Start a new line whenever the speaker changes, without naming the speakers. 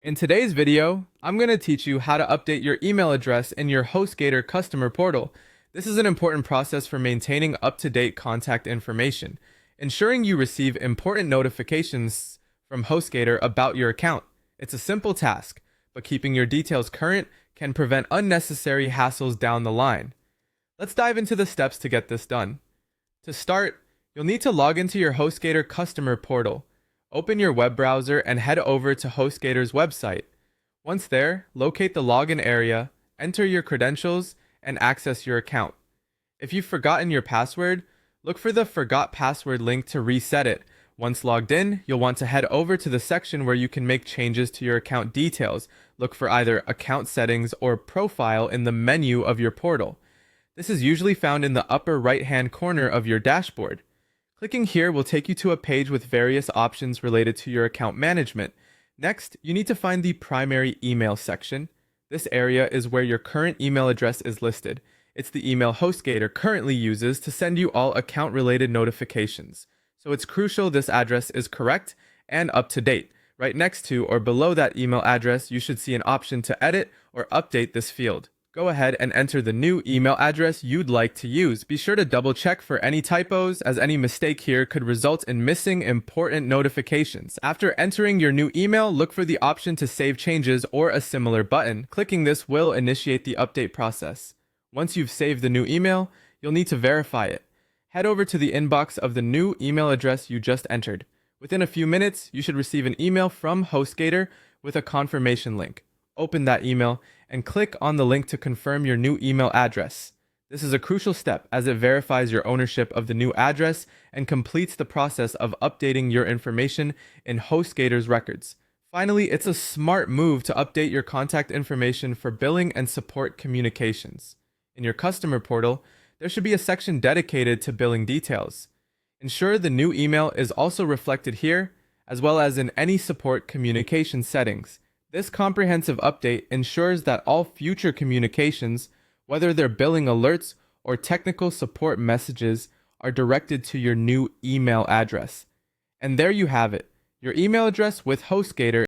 In today's video, I'm going to teach you how to update your email address in your HostGator customer portal. This is an important process for maintaining up-to-date contact information, ensuring you receive important notifications from HostGator about your account. It's a simple task, but keeping your details current can prevent unnecessary hassles down the line. Let's dive into the steps to get this done. To start, you'll need to log into your HostGator customer portal. Open your web browser and head over to HostGator's website. Once there, locate the login area, enter your credentials, and access your account. If you've forgotten your password, look for the Forgot Password link to reset it. Once logged in, you'll want to head over to the section where you can make changes to your account details. Look for either Account Settings or Profile in the menu of your portal. This is usually found in the upper right-hand corner of your dashboard. Clicking here will take you to a page with various options related to your account management. Next, you need to find the primary email section. This area is where your current email address is listed. It's the email HostGator currently uses to send you all account-related notifications. So it's crucial this address is correct and up to date. Right next to or below that email address, you should see an option to edit or update this field. Go ahead and enter the new email address you'd like to use. Be sure to double check for any typos, as any mistake here could result in missing important notifications. After entering your new email, look for the option to save changes or a similar button. Clicking this will initiate the update process. Once you've saved the new email, you'll need to verify it. Head over to the inbox of the new email address you just entered. Within a few minutes, you should receive an email from HostGator with a confirmation link. Open that email and click on the link to confirm your new email address. This is a crucial step as it verifies your ownership of the new address and completes the process of updating your information in HostGator's records. Finally, it's a smart move to update your contact information for billing and support communications. In your customer portal, there should be a section dedicated to billing details. Ensure the new email is also reflected here, as well as in any support communication settings. This comprehensive update ensures that all future communications, whether they're billing alerts or technical support messages, are directed to your new email address. And there you have it, your email address with HostGator